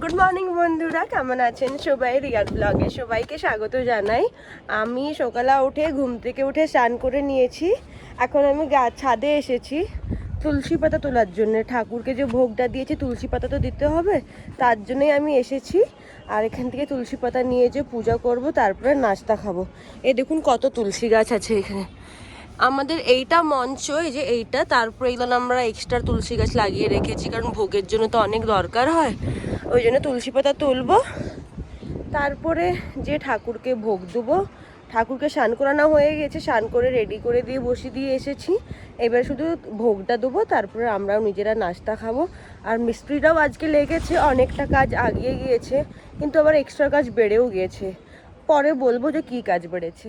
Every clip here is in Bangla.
গুড মর্নিং বন্ধুরা, কেমন আছেন সবাই? রিয়ার ব্লগে সবাইকে স্বাগত জানাই। আমি সকালে উঠে ঘুম থেকে উঠে স্নান করে নিয়েছি। এখন আমি ছাদে এসেছি তুলসী পাতা তোলার জন্য। ঠাকুরকে যে ভোগটা দিয়েছি তুলসী পাতা তো দিতে হবে, তার জন্যই আমি এসেছি। আর এখান থেকে তুলসী পাতা নিয়ে যে পূজা করব, তারপরে নাস্তা খাবো। এই দেখুন কত তুলসী গাছ আছে এখানে। আমাদের এইটা মঞ্চ, এই যে এইটা, তারপরে এগুলো আমরা এক্সট্রা তুলসী গাছ লাগিয়ে রেখেছি, কারণ ভোগের জন্য তো অনেক দরকার হয়। ওই জন্য তুলসী পাতা তুলবো, তারপরে যে ঠাকুরকে ভোগ দেবো। ঠাকুরকে স্নান করানো হয়ে গেছে, স্নান করে রেডি করে দিয়ে বসিয়ে দিয়ে এসেছি। এবার শুধু ভোগটা দেবো, তারপরে আমরাও নিজেরা নাস্তা খাবো। আর মিস্ত্রিরাও আজকে লেগেছে, অনেকটা কাজ আগিয়ে গিয়েছে, কিন্তু আবার এক্সট্রা কাজ বেড়েও গিয়েছে। পরে বলবো যে কি কাজ বেড়েছে।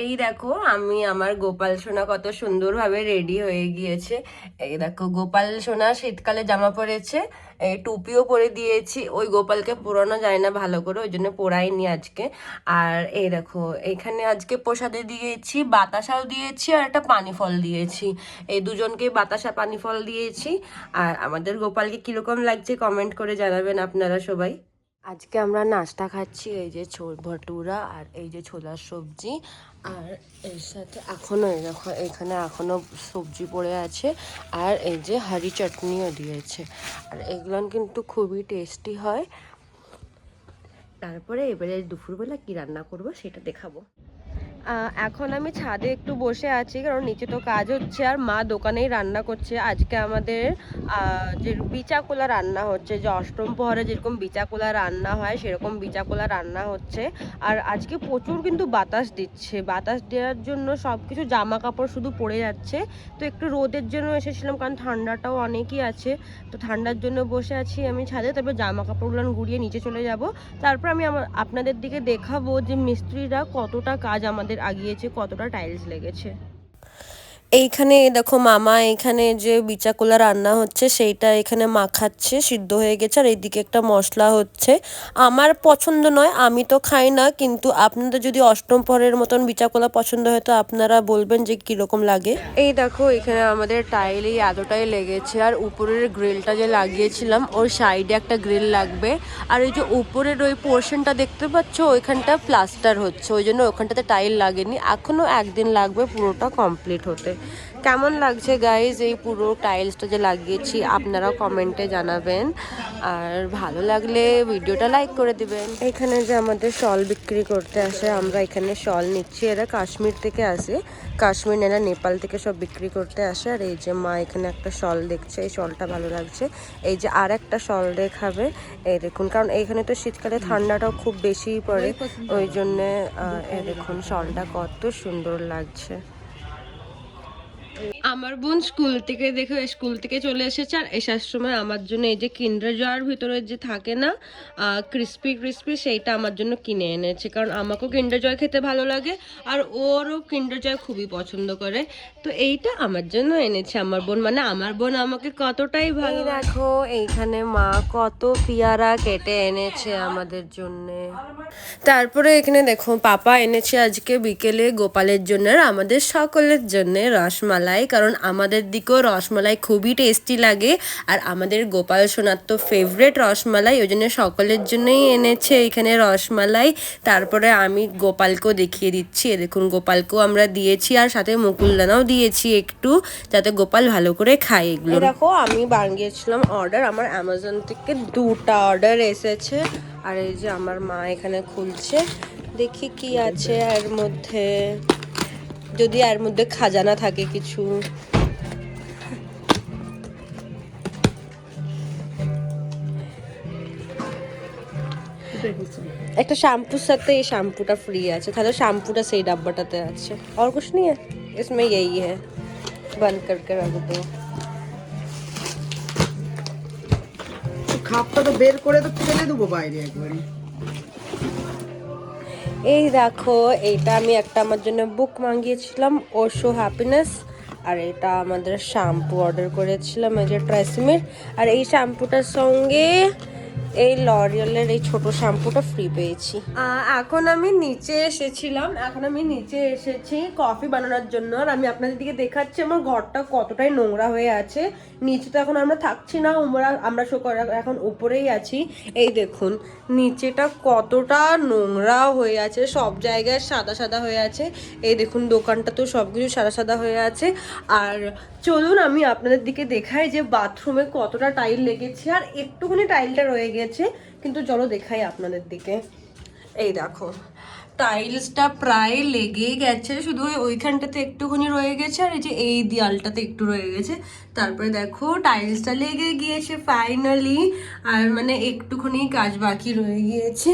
এই দেখো আমি আমার গোপাল সোনা কত সুন্দরভাবে রেডি হয়ে গিয়েছে। এই দেখো গোপাল সোনা শীতকালে জামা পরেছে, এই টুপিও পরে দিয়েছি। ওই গোপালকে পরানো যায় না ভালো করে, ওই জন্য পরাইনি আজকে। আর এই দেখো এখানে আজকে প্রসাদে দিয়েছি, বাতাসাও দিয়েছি আর একটা পানি ফল দিয়েছি। এই দুজনকে বাতাসা পানি ফল দিয়েছি। আর আমাদের গোপালকে কিরকম লাগছে কমেন্ট করে জানাবেন আপনারা সবাই। আজকে আমরা নাস্তা খাচ্ছি, এই যে ভটুরা আর এই যে ছোলার সবজি। আর এর সাথে এখনো এখানে এখনো সবজি পড়ে আছে, আর এই যে হারি চাটনিও দিয়েছে। আর এগুলো কিন্তু খুবই টেস্টি হয়। তারপরে এবারে দুপুরবেলা কি রান্না করব সেটা দেখাবো। এখন আমি ছাদে একটু বসে আছি, কারণ নিচে তো কাজ হচ্ছে আর মা দোকানেই রান্না করছে। আজকে আমাদের যে বিচাকোলা রান্না হচ্ছে, যে অষ্টম প্রহরে যেরকম বিচাকোলা রান্না হয় সেরকম বিচাকোলা রান্না হচ্ছে। আর আজকে প্রচুর কিন্তু বাতাস দিচ্ছে, বাতাস দেওয়ার জন্য সব কিছু জামা কাপড় শুধু পড়ে যাচ্ছে। তো একটু রোদের জন্য এসেছিলাম, কারণ ঠান্ডাটাও অনেকই আছে, তো ঠান্ডার জন্য বসে আছি আমি ছাদে। তারপর জামা কাপড়গুলো গুড়িয়ে নিচে চলে যাব। তারপর আমি আপনাদের দিকে দেখাবো যে মিস্ত্রিরা কতটা কাজ আমাদের আগিয়েছে, কতটা টাইলস লেগেছে। এইখানে দেখো মামা এখানে যে বিচাকোলা রান্না হচ্ছে সেইটা এখানে মাখাচ্ছে, সিদ্ধ হয়ে গেছে। আর এইদিকে একটা মশলা হচ্ছে, আমার পছন্দ নয়, আমি তো খাই না, কিন্তু আপনাদের যদি অষ্টম প্রহরের মতন বিচাকোলা পছন্দ হয় তো আপনারা বলবেন যে কিরকম লাগে। এই দেখো এখানে আমাদের টাইল এই এতটাই লেগেছে, আর উপরের গ্রিলটা যে লাগিয়েছিলাম ওর সাইডে একটা গ্রিল লাগবে। আর এই যে উপরের ওই পোর্শনটা দেখতে পাচ্ছ, ওইখানটা প্লাস্টার হচ্ছে, ওই জন্য ওখানটাতে টাইল লাগেনি, এখনো একদিন লাগবে পুরোটা কমপ্লিট হতে। কেমন লাগছে গাইজ এই পুরো টাইলসটা যে লাগিয়েছি, আপনারাও কমেন্টে জানাবেন। আর ভালো লাগলে ভিডিওটা লাইক করে দিবেন। এখানে যে আমাদের শল বিক্রি করতে আসে, আমরা এখানে শল নিচ্ছি, এরা কাশ্মীর থেকে আসে, কাশ্মীর এরা নেপাল থেকে সব বিক্রি করতে আসে। আর এই যে মা এখানে একটা শল দেখছে, এই শলটা ভালো লাগছে। এই যে আর একটা শল দেখাবে, এই দেখুন, কারণ এইখানে তো শীতকালে ঠান্ডাটাও খুব বেশিই পড়ে, ওই জন্যে এই দেখুন শলটা কত সুন্দর লাগছে। আমার বোন স্কুল থেকে চলে এসেছে, আর আসার সময় আমার জন্য এই যে কিন্ডার জয়ের ভিতরে যে থাকে না ক্রিস্পি ক্রিস্পি, সেইটা আমার জন্য কিনে এনেছে, কারণ আমাকেও কিন্ডার জয় খেতে ভালো লাগে আর ওরও কিন্ডার জয় খুবই পছন্দ করে। তো এইটা আমার জন্য এনেছে আমার বোন, মানে আমার বোন আমাকে কতটাই ভালো। দেখো এইখানে মা কত পেয়ারা কেটে এনেছে আমাদের জন্য। তারপরে এখানে দেখো পাপা এনেছে আজকে বিকেলে গোপালের জন্য আর আমাদের সকলের জন্য রসমালাই, কারণ আমাদের দিকেও রসমালাই খুবই টেস্টি লাগে। আর আমাদের গোপাল সোনার তো ফেভারেট রসমালাই, ওই জন্য সকলের জন্যই এনেছে এখানে রসমালাই। তারপরে আমি গোপালকেও দেখিয়ে দিচ্ছি, দেখুন গোপালকেও আমরা দিয়েছি, আর সাথে মুকুলদানাও দিয়েছি একটু, যাতে গোপাল ভালো করে খায় এগুলো। দেখো আমি বানিয়েছিলাম অর্ডার, আমার অ্যামাজন থেকে 2টা অর্ডার এসেছে। আর এই যে আমার মা এখানে খুলছে, দেখি কি আছে এর মধ্যে, যদি এর মধ্যে খাজানা থাকে কিছু। একটা শ্যাম্পুর সাথে এই শ্যাম্পুটা ফ্রি আছে, তাহলে শ্যাম্পুটা সেই ডাব্বাটাতে আছে। और कुछ नहीं है इसमें, यही है, बंद करके रख दो। খাপটা তো বের করে তো ফেলে দেবো বাইরে একবারে। এই দেখো এইটা আমি একটা আমার জন্য বুক মাঙ্গিয়েছিলাম, ওশো হ্যাপিনেস। আর এটা আমাদের শ্যাম্পু অর্ডার করেছিলাম, এই যে ট্রেসমির। আর এই শ্যাম্পুটার সঙ্গে এই লরিয়ালের এই ছোট শ্যাম্পুটা ফ্রি পেয়েছি। এখন আমি নিচে এসেছি কফি বানানোর জন্য। আর আমি আপনাদের দিকে দেখাচ্ছি আমার ঘরটা কতটাই নোংরা হয়ে আছে। নিচে তো এখন আমরা থাকছি না, আমরা এখন উপরেই আছি। এই দেখুন নিচেটা কতটা নোংরা হয়ে আছে, সব জায়গায় সাদা সাদা হয়ে আছে। এই দেখুন দোকানটা তো সবকিছু সাদা সাদা হয়ে আছে। আর চলুন আমি আপনাদের দিকে দেখাই যে বাথরুমে কতটা টাইল লেগেছে। আর একটুখানি টাইলটা রয়ে গেছে, কিন্তু চলো দেখাই আপনাদের দিকে। এই দেখো টাইলসটা প্রায় লেগেই গেছে, শুধু ওইখানটাতে একটুখানি রয়ে গেছে আর এই যে এই দেয়ালটাতে একটু রয়ে গেছে। তারপরে দেখো টাইলসটা লেগে গিয়েছে ফাইনালি। আর মানে একটুখানি কাজ বাকি রয়ে গিয়েছে।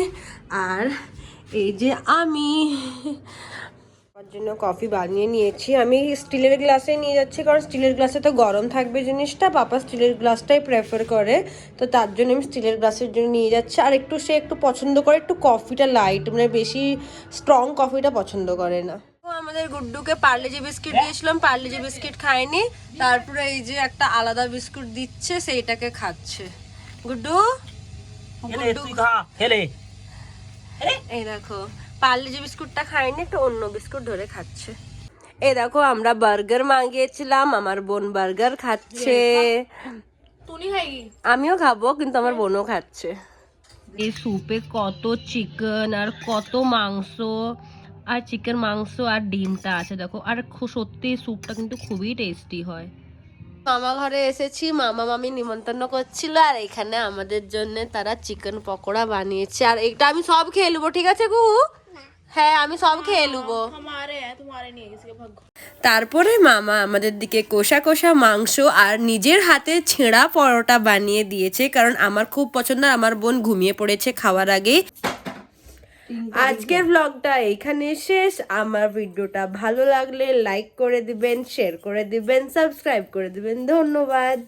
আর এই যে আমি জন্য কফি বানিয়ে নিয়েছি। আমি স্টিলের গ্লাসে নিয়ে যাচ্ছি, কারণ স্টিলের গ্লাসে তো গরম থাকবে জিনিসটা, পাপা স্টিলের গ্লাসটাই প্রেফার করে, তো তার জন্য আমি স্টিলের গ্লাসের জন্য নিয়ে যাচ্ছি। আর সে একটু পছন্দ করে একটু কফিটা লাইট, মানে বেশি স্ট্রং কফিটা পছন্দ করে না। আমাদের গুড্ডুকে পার্লেজি বিস্কিট দিয়েছিলাম, পার্লেজি বিস্কিট খায়নি। তারপরে এই যে একটা আলাদা বিস্কুট দিচ্ছে, সেইটাকে খাচ্ছে। গুড্ডু এই দেখো পার্লেজি বিস্কুটটা খায়নি, একটু অন্য বিস্কুট ধরে খাচ্ছে। এই দেখো আমরা বার্গার মাঙ্গিয়েছিলাম, আমার বোন বার্গার খাচ্ছে। আমিও খাবো, কিন্তু আমার বোনও খাচ্ছে। এই স্যুপে কত চিকেন আর কত মাংস, আর চিকেন মাংস আর ডিমটা আছে দেখো। আর সত্যি স্যুপটা কিন্তু খুবই টেস্টি হয়। মামা ঘরে এসেছি, মামা মামি নিমন্ত্রণ করছিল, আর এখানে আমাদের জন্য তারা চিকেন পকোড়া বানিয়েছে। আর এটা আমি সব খেয়ে নেবো, ঠিক আছে কুহু? হ্যাঁ আমি সব খেয়ে নেবো। তারপরে মামা আমাদের দিকে কষা কষা মাংস আর নিজের হাতে ছেঁড়া পরোটা বানিয়ে দিয়েছে, কারণ আমার খুব পছন্দ। আমার বোন ঘুমিয়ে পড়েছে খাওয়ার আগে। আজকের ব্লগটা এইখানে শেষ। আমার ভিডিওটা ভালো লাগলে লাইক করে দিবেন, শেয়ার করে দিবেন, সাবস্ক্রাইব করে দিবেন। ধন্যবাদ।